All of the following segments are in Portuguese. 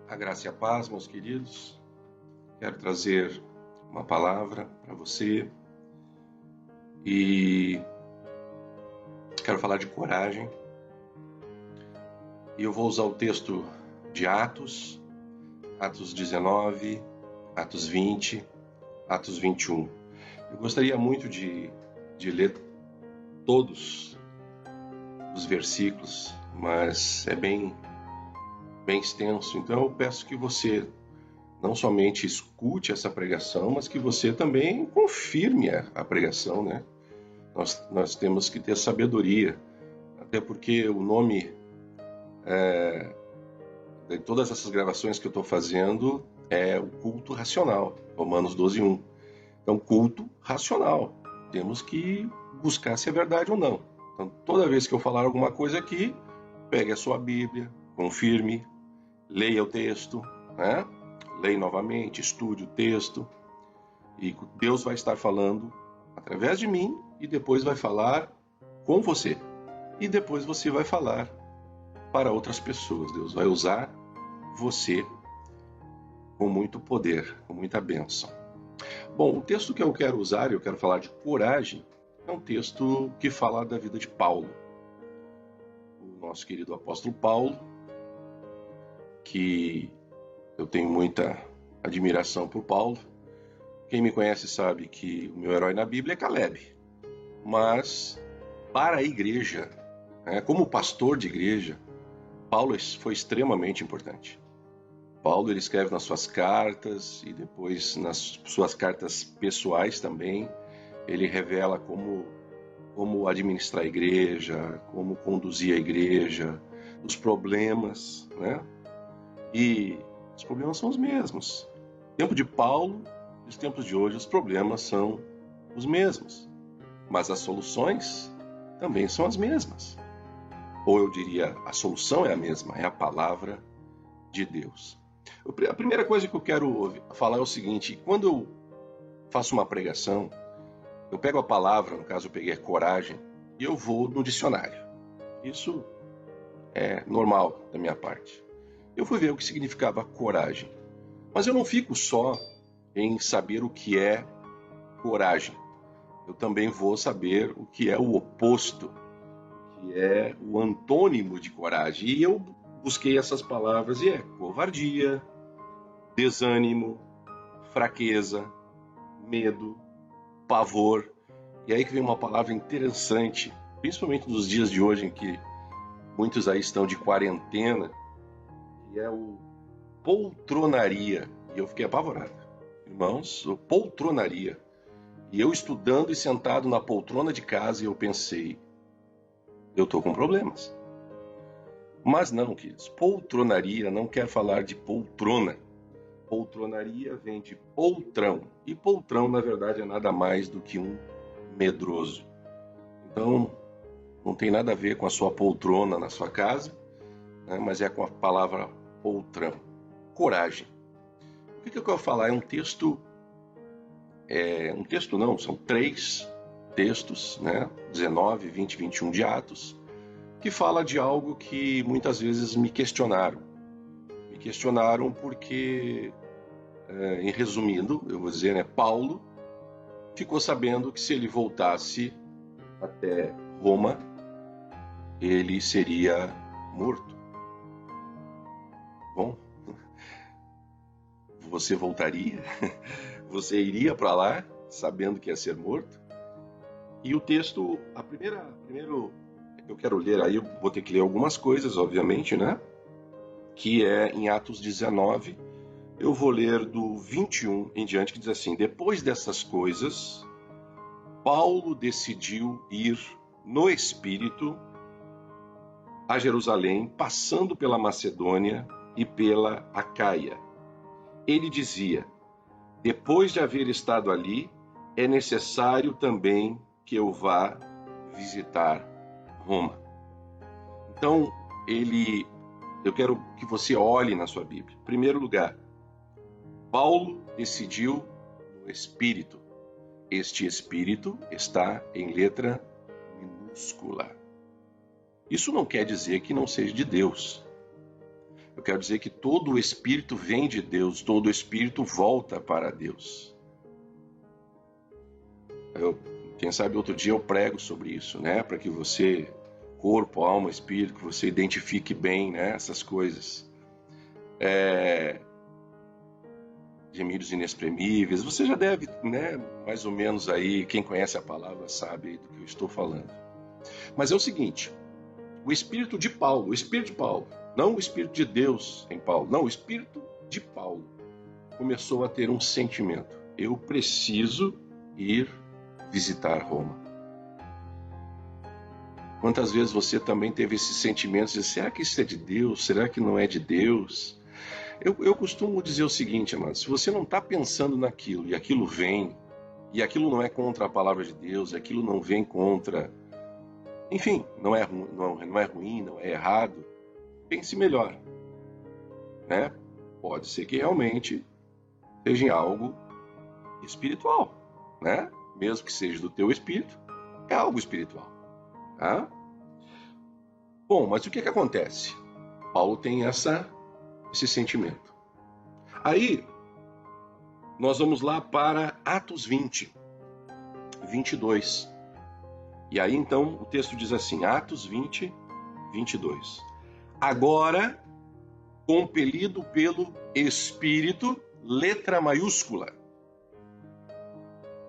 A graça e a paz, meus queridos. Quero trazer uma palavra para você e quero falar de coragem. E eu vou usar o texto de Atos 19, Atos 20, Atos 21. Eu gostaria muito de ler todos os versículos, mas é bem extenso. Então eu peço que você não somente escute essa pregação, mas que você também confirme a pregação, né? Nós temos que ter sabedoria, até porque o nome de todas essas gravações que eu estou fazendo é o culto racional, Romanos 12:1. Então, culto racional. Temos que buscar se é verdade ou não. Então, toda vez que eu falar alguma coisa aqui, pegue a sua Bíblia, confirme, leia o texto, né? Leia novamente, estude o texto, e Deus vai estar falando através de mim e depois vai falar com você. E depois você vai falar para outras pessoas. Deus vai usar você com muito poder, com muita bênção. Bom, o texto que eu quero usar, eu quero falar de coragem, é um texto que fala da vida de Paulo. O nosso querido apóstolo Paulo, que eu tenho muita admiração por Paulo. Quem me conhece sabe que o meu herói na Bíblia é Caleb. Mas para a igreja, como pastor de igreja, Paulo foi extremamente importante. Paulo ele escreve nas suas cartas e depois nas suas cartas pessoais também, ele revela como administrar a igreja, como conduzir a igreja, os problemas, né? E os problemas são os mesmos. No tempo de Paulo e os tempos de hoje, os problemas são os mesmos. Mas as soluções também são as mesmas. Ou eu diria, a solução é a mesma, é a palavra de Deus. A primeira coisa que eu quero falar é o seguinte: quando eu faço uma pregação, eu pego a palavra, no caso eu peguei a coragem, e eu vou no dicionário. Isso é normal da minha parte. Eu fui ver o que significava coragem. Mas eu não fico só em saber o que é coragem. Eu também vou saber o que é o oposto, que é o antônimo de coragem. E eu busquei essas palavras e é covardia, desânimo, fraqueza, medo, pavor. E aí que vem uma palavra interessante, principalmente nos dias de hoje em que muitos aí estão de quarentena, que é o poltronaria. E eu fiquei apavorado. Irmãos, o poltronaria. E eu estudando e sentado na poltrona de casa, eu pensei, eu estou com problemas. Mas não, queridos, poltronaria não quer falar de poltrona. Poltronaria vem de poltrão. E poltrão, na verdade, é nada mais do que um medroso. Então, não tem nada a ver com a sua poltrona na sua casa, né, mas é com a palavra poltrão. Coragem. O que eu quero falar? É um texto não, são 3 textos, né? 19, 20 e 21 de Atos, que fala de algo que muitas vezes me questionaram. Me questionaram porque, em resumindo, eu vou dizer, Paulo ficou sabendo que se ele voltasse até Roma, ele seria morto. Bom, você voltaria? Você iria para lá sabendo que ia ser morto? E o texto, primeiro eu quero ler, aí eu vou ter que ler algumas coisas, obviamente, né? Que é em Atos 19, eu vou ler do 21 em diante, que diz assim: depois dessas coisas, Paulo decidiu ir no Espírito a Jerusalém, passando pela Macedônia e pela Acaia. Ele dizia: depois de haver estado ali, é necessário também que eu vá visitar Roma. Então, eu quero que você olhe na sua Bíblia. Em primeiro lugar, Paulo decidiu no Espírito. Este Espírito está em letra minúscula. Isso não quer dizer que não seja de Deus. Eu quero dizer que todo o Espírito vem de Deus, todo o Espírito volta para Deus. Quem sabe outro dia eu prego sobre isso, né? Para que você, corpo, alma, espírito, que você identifique bem, né? Essas coisas. Gemidos inexprimíveis. Você já deve, né? Mais ou menos aí, quem conhece a palavra sabe do que eu estou falando. Mas é o seguinte, o Espírito de Paulo, não o Espírito de Deus em Paulo, não, o Espírito de Paulo começou a ter um sentimento. Eu preciso ir visitar Roma. Quantas vezes você também teve esses sentimentos de será que isso é de Deus? Será que não é de Deus? Eu costumo dizer o seguinte, amados, se você não está pensando naquilo e aquilo vem, e aquilo não é contra a palavra de Deus, e aquilo não vem contra... Enfim, não é ruim, não é errado, pense melhor. Né? Pode ser que realmente seja algo espiritual, né? Mesmo que seja do teu espírito, é algo espiritual. Tá? Bom, mas o que acontece? Paulo tem esse sentimento. Aí, nós vamos lá para Atos 20, 22. E aí, então, o texto diz assim, Atos 20, 22. Agora, compelido pelo Espírito, letra maiúscula.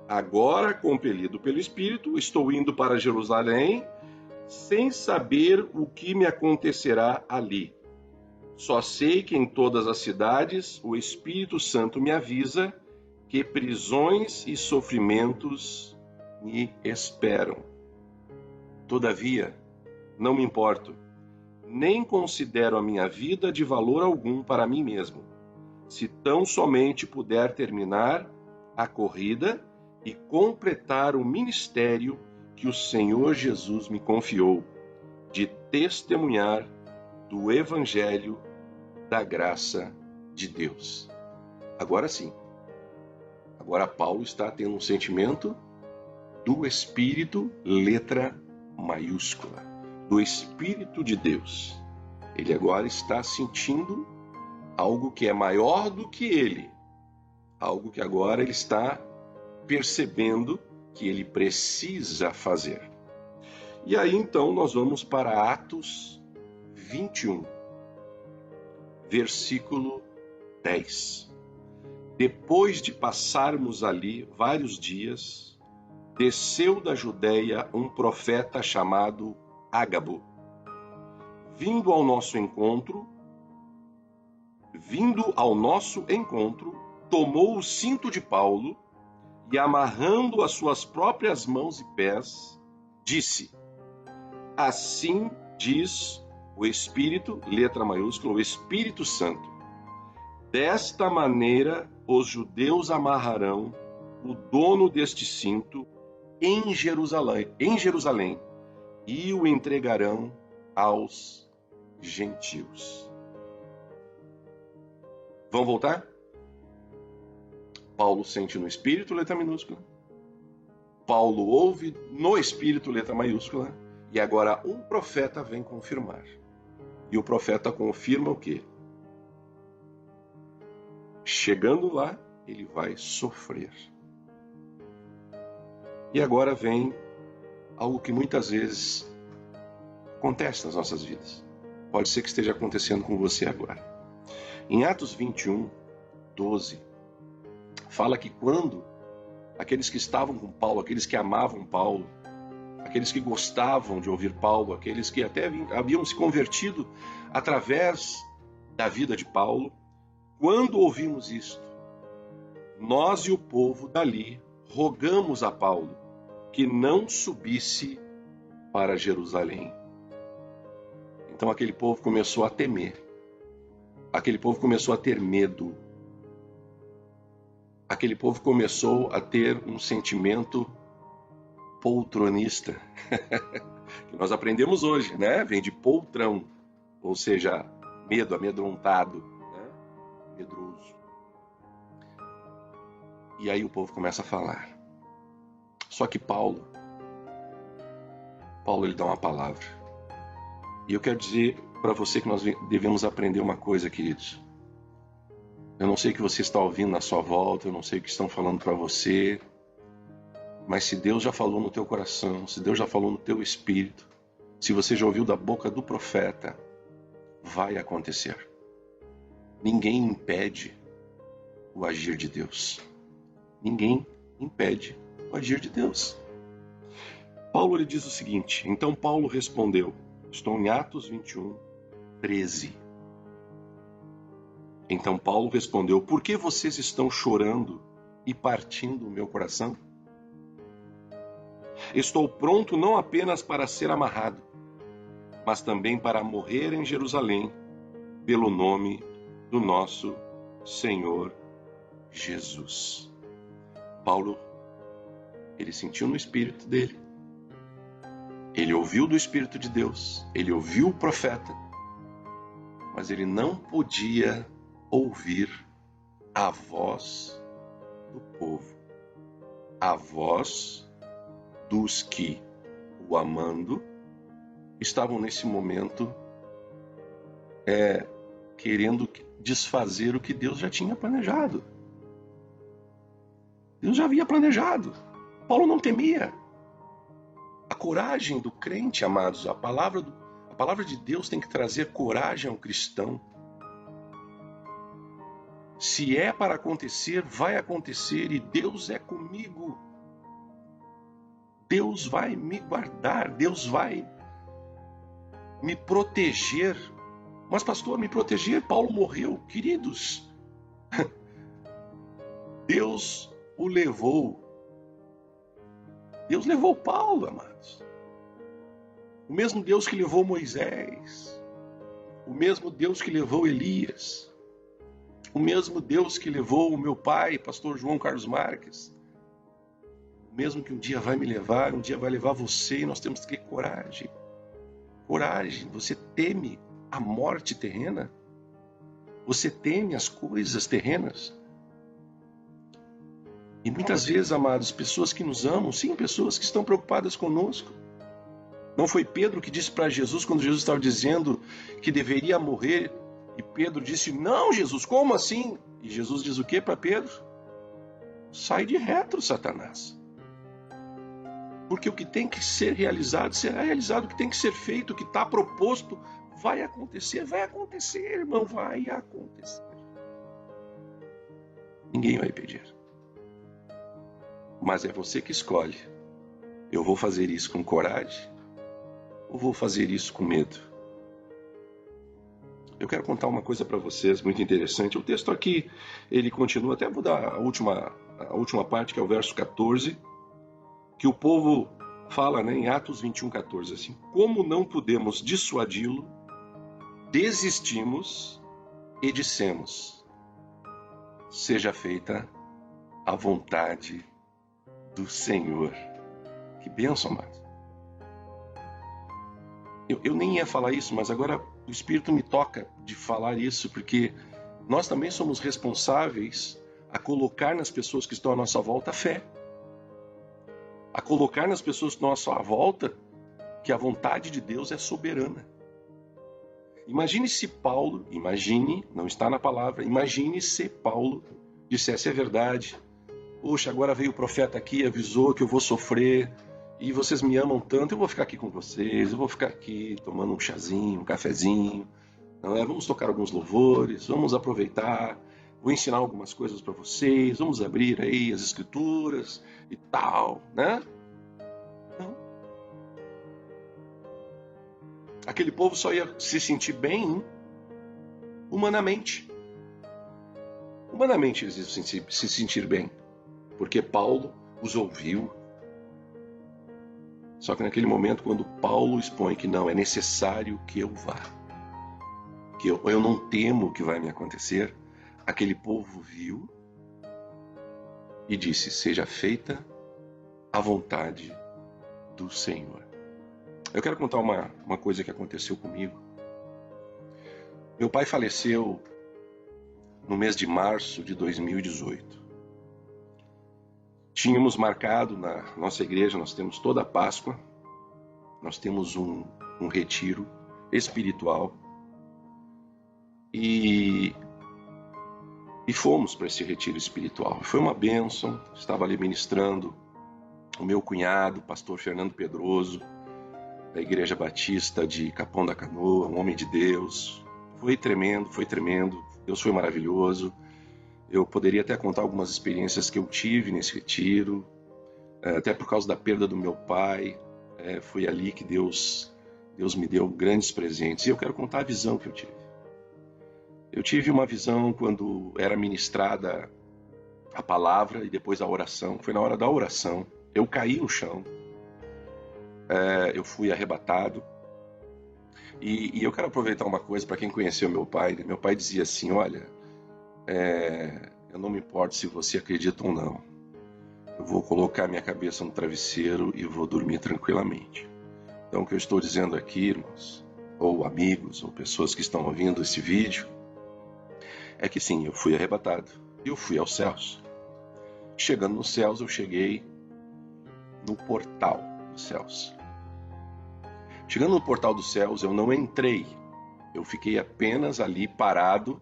Agora, compelido pelo Espírito, estou indo para Jerusalém, sem saber o que me acontecerá ali. Só sei que em todas as cidades o Espírito Santo me avisa que prisões e sofrimentos me esperam. Todavia, não me importo, nem considero a minha vida de valor algum para mim mesmo, se tão somente puder terminar a corrida e completar o ministério que o Senhor Jesus me confiou, de testemunhar do Evangelho da graça de Deus. Agora sim, agora Paulo está tendo um sentimento do Espírito, letra maiúscula, do Espírito de Deus. Ele agora está sentindo algo que é maior do que ele, algo que agora ele está percebendo que ele precisa fazer. E aí então nós vamos para Atos 21, versículo 10. Depois de passarmos ali vários dias, desceu da Judéia um profeta chamado Ágabo. Vindo ao nosso encontro, tomou o cinto de Paulo e, amarrando as suas próprias mãos e pés, disse: assim diz o Espírito, letra maiúscula, o Espírito Santo. Desta maneira, os judeus amarrarão o dono deste cinto em Jerusalém e o entregarão aos gentios. Vamos voltar? Paulo sente no Espírito, letra minúscula. Paulo ouve no Espírito, letra maiúscula. E agora um profeta vem confirmar. E o profeta confirma o quê? Chegando lá, ele vai sofrer. E agora vem algo que muitas vezes acontece nas nossas vidas. Pode ser que esteja acontecendo com você agora. Em Atos 21, 12, fala que quando aqueles que estavam com Paulo, aqueles que amavam Paulo, aqueles que gostavam de ouvir Paulo, aqueles que até haviam se convertido através da vida de Paulo, quando ouvimos isto, nós e o povo dali rogamos a Paulo que não subisse para Jerusalém. Então aquele povo começou a temer, aquele povo começou a ter medo, aquele povo começou a ter um sentimento poltronista, que nós aprendemos hoje, né? Vem de poltrão, ou seja, medo, amedrontado, né? Medroso. E aí o povo começa a falar. Só que Paulo ele dá uma palavra. E eu quero dizer para você que nós devemos aprender uma coisa, queridos. Eu não sei o que você está ouvindo na sua volta, eu não sei o que estão falando para você, mas se Deus já falou no teu coração, se Deus já falou no teu espírito, se você já ouviu da boca do profeta, vai acontecer. Ninguém impede o agir de Deus. Ninguém impede o agir de Deus. Paulo lhe diz o seguinte: então Paulo respondeu, estou em Atos 21, 13. Então Paulo respondeu, por que vocês estão chorando e partindo o meu coração? Estou pronto não apenas para ser amarrado, mas também para morrer em Jerusalém, pelo nome do nosso Senhor Jesus. Paulo, ele sentiu no espírito dele, ele ouviu do Espírito de Deus, ele ouviu o profeta, mas ele não podia ouvir a voz do povo, a voz dos que, o amando, estavam nesse momento querendo desfazer o que Deus já tinha planejado. Deus já havia planejado. Paulo não temia. A coragem do crente, amados, a palavra de Deus tem que trazer coragem ao cristão. Se é para acontecer, vai acontecer, e Deus é comigo. Deus vai me guardar, Deus vai me proteger. Mas, pastor, me proteger? Paulo morreu. Queridos, Deus o levou. Deus levou Paulo, amados. O mesmo Deus que levou Moisés, o mesmo Deus que levou Elias, o mesmo Deus que levou o meu pai, pastor João Carlos Marques, o mesmo que um dia vai me levar, um dia vai levar você, e nós temos que ter coragem. Coragem. Você teme a morte terrena? Você teme as coisas terrenas? E muitas vezes, amados, pessoas que nos amam, sim, pessoas que estão preocupadas conosco. Não foi Pedro que disse para Jesus, quando Jesus estava dizendo que deveria morrer, e Pedro disse, não, Jesus, como assim? E Jesus diz o que para Pedro? Sai de retro, Satanás. Porque o que tem que ser realizado, será realizado. O que tem que ser feito, o que está proposto, vai acontecer, irmão, vai acontecer. Ninguém vai impedir. Mas é você que escolhe. Eu vou fazer isso com coragem ou vou fazer isso com medo? Eu quero contar uma coisa para vocês muito interessante. O texto aqui, ele continua, até vou dar a última parte, que é o verso 14, que o povo fala, né, em Atos 21, 14, assim, como não podemos dissuadi-lo, desistimos e dissemos, seja feita a vontade do Senhor. Que bênção, amado. Eu nem ia falar isso, mas agora o Espírito me toca de falar isso, porque nós também somos responsáveis a colocar nas pessoas que estão à nossa volta a fé. A colocar nas pessoas que estão à nossa volta que a vontade de Deus é soberana. Imagine se Paulo, não está na palavra, imagine se Paulo dissesse, é verdade, poxa, agora veio o profeta aqui, avisou que eu vou sofrer, e vocês me amam tanto, eu vou ficar aqui com vocês, eu vou ficar aqui tomando um chazinho, um cafezinho, não é? Vamos tocar alguns louvores, vamos aproveitar, vou ensinar algumas coisas para vocês, vamos abrir aí as escrituras e tal, né? Não. Aquele povo só ia se sentir bem humanamente. Humanamente eles iam se sentir bem, porque Paulo os ouviu. Só que naquele momento, quando Paulo expõe que não, é necessário que eu vá, que eu não temo o que vai me acontecer, aquele povo viu e disse, seja feita a vontade do Senhor. Eu quero contar uma coisa que aconteceu comigo. Meu pai faleceu no mês de março de 2018. Tínhamos marcado na nossa igreja, nós temos toda a Páscoa, nós temos um retiro espiritual E fomos para esse retiro espiritual. Foi uma bênção, estava ali ministrando o meu cunhado, pastor Fernando Pedroso, da Igreja Batista de Capão da Canoa, um homem de Deus. Foi tremendo, Deus foi maravilhoso. Eu poderia até contar algumas experiências que eu tive nesse retiro, até por causa da perda do meu pai. Foi ali que Deus me deu grandes presentes. E eu quero contar a visão que eu tive. Eu tive uma visão quando era ministrada a palavra e depois a oração. Foi na hora da oração. Eu caí no chão. Eu fui arrebatado. E eu quero aproveitar uma coisa para quem conheceu meu pai. Meu pai dizia assim, olha, eu não me importo se você acredita ou não. Eu vou colocar minha cabeça no travesseiro e vou dormir tranquilamente. Então o que eu estou dizendo aqui, irmãos, ou amigos, ou pessoas que estão ouvindo esse vídeo, é que sim, eu fui arrebatado. Eu fui aos céus. Chegando nos céus, eu cheguei no portal dos céus. Chegando no portal dos céus, eu não entrei. Eu fiquei apenas ali parado,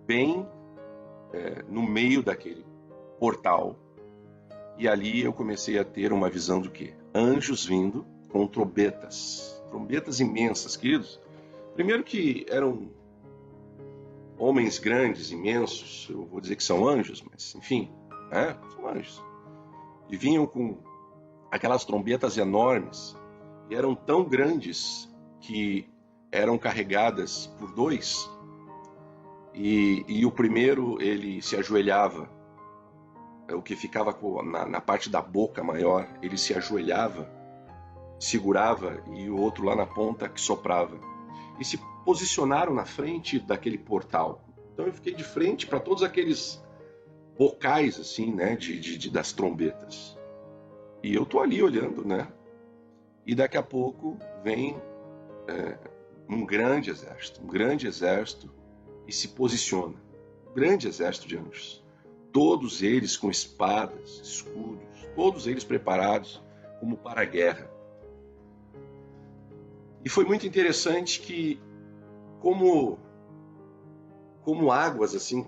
bem no meio daquele portal. E ali eu comecei a ter uma visão do quê? Anjos vindo com trombetas. Trombetas imensas, queridos. Primeiro que eram homens grandes, imensos. Eu vou dizer que são anjos, mas enfim, são anjos. E vinham com aquelas trombetas enormes. E eram tão grandes que eram carregadas por dois. E o primeiro, ele se ajoelhava. O que ficava na parte da boca maior, ele se ajoelhava, segurava, e o outro lá na ponta que soprava. E se posicionaram na frente daquele portal. Então eu fiquei de frente para todos aqueles bocais assim, né, das trombetas. E eu tô ali olhando, né? E daqui a pouco vem um grande exército e se posiciona. Um grande exército de anjos. Todos eles com espadas, escudos, todos eles preparados como para a guerra. E foi muito interessante que, como águas, assim,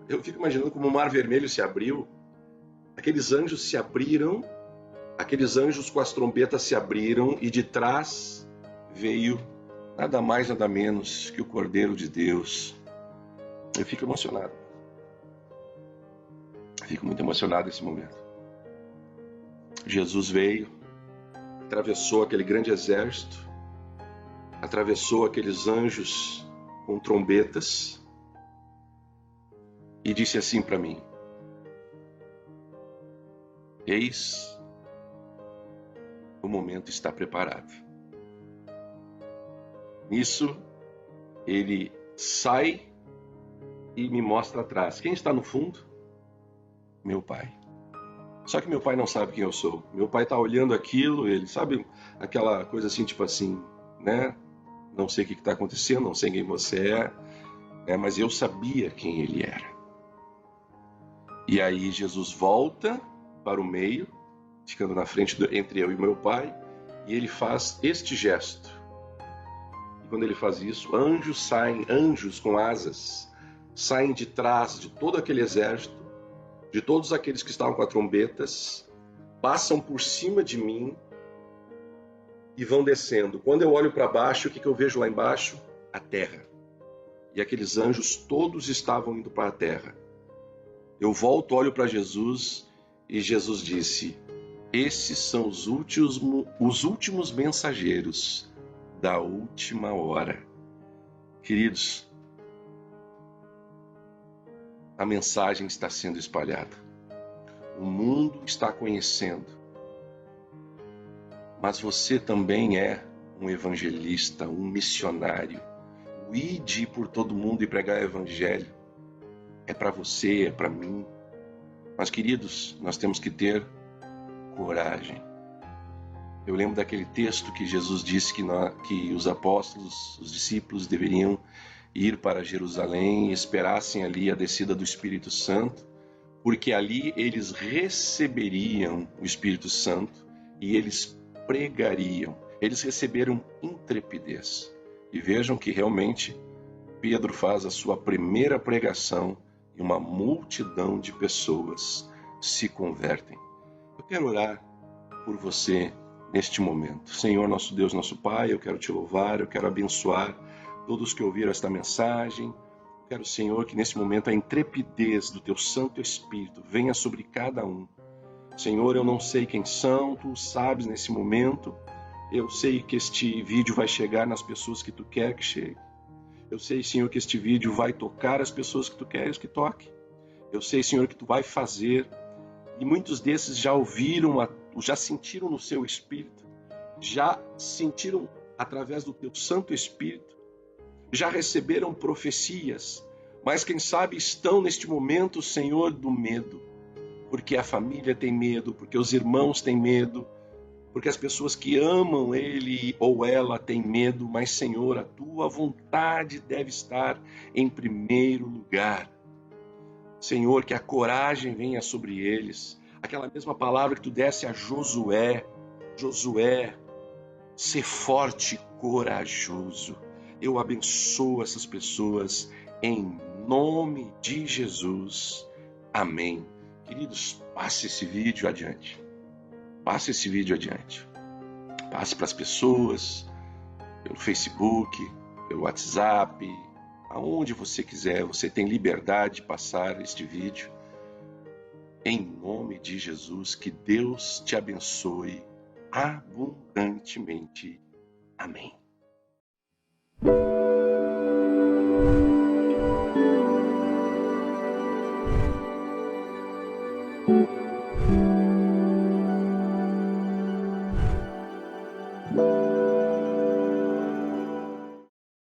eu fico imaginando como o Mar Vermelho se abriu, aqueles anjos se abriram, aqueles anjos com as trombetas se abriram, e de trás veio nada mais, nada menos que o Cordeiro de Deus. Eu fico emocionado. Fico muito emocionado nesse momento. Jesus veio, atravessou aquele grande exército, atravessou aqueles anjos com trombetas e disse assim para mim: eis, o momento está preparado. Nisso, ele sai e me mostra atrás. Quem está no fundo? Meu pai. Só que meu pai não sabe quem eu sou. Meu pai está olhando aquilo, ele sabe aquela coisa assim, tipo assim, né? Não sei o que está acontecendo, não sei quem você é, mas eu sabia quem ele era. E aí Jesus volta para o meio, ficando na frente entre eu e meu pai, e ele faz este gesto. E quando ele faz isso, anjos com asas, saem de trás de todo aquele exército, de todos aqueles que estavam com as trombetas, passam por cima de mim e vão descendo. Quando eu olho para baixo, o que eu vejo lá embaixo? A terra. E aqueles anjos todos estavam indo para a terra. Eu volto, olho para Jesus e Jesus disse: esses são os últimos mensageiros da última hora. Queridos, a mensagem está sendo espalhada. O mundo está conhecendo. Mas você também é um evangelista, um missionário. O ide por todo mundo e pregar o evangelho. É para você, é para mim. Mas, queridos, nós temos que ter coragem. Eu lembro daquele texto que Jesus disse que os apóstolos, os discípulos deveriam ir para Jerusalém e esperassem ali a descida do Espírito Santo, porque ali eles receberiam o Espírito Santo e eles pregariam. Eles receberam intrepidez. E vejam que realmente Pedro faz a sua primeira pregação e uma multidão de pessoas se convertem. Eu quero orar por você neste momento. Senhor, nosso Deus, nosso Pai, eu quero te louvar, eu quero abençoar todos que ouviram esta mensagem. Quero, Senhor, que nesse momento a intrepidez do Teu Santo Espírito venha sobre cada um. Senhor, eu não sei quem são, Tu sabes nesse momento. Eu sei que este vídeo vai chegar nas pessoas que Tu quer que chegue. Eu sei, Senhor, que este vídeo vai tocar as pessoas que Tu queres que toque. Eu sei, Senhor, que Tu vai fazer. E muitos desses já ouviram, já sentiram no seu espírito, já sentiram através do Teu Santo Espírito, já receberam profecias, mas quem sabe estão neste momento, Senhor, do medo, porque a família tem medo, porque os irmãos têm medo, porque as pessoas que amam ele ou ela têm medo, mas, Senhor, a Tua vontade deve estar em primeiro lugar. Senhor, que a coragem venha sobre eles, aquela mesma palavra que Tu desse a Josué, ser forte e corajoso. Eu abençoo essas pessoas em nome de Jesus. Amém. Queridos, passe esse vídeo adiante. Passe esse vídeo adiante. Passe para as pessoas, pelo Facebook, pelo WhatsApp, aonde você quiser. Você tem liberdade de passar este vídeo. Em nome de Jesus, que Deus te abençoe abundantemente. Amém.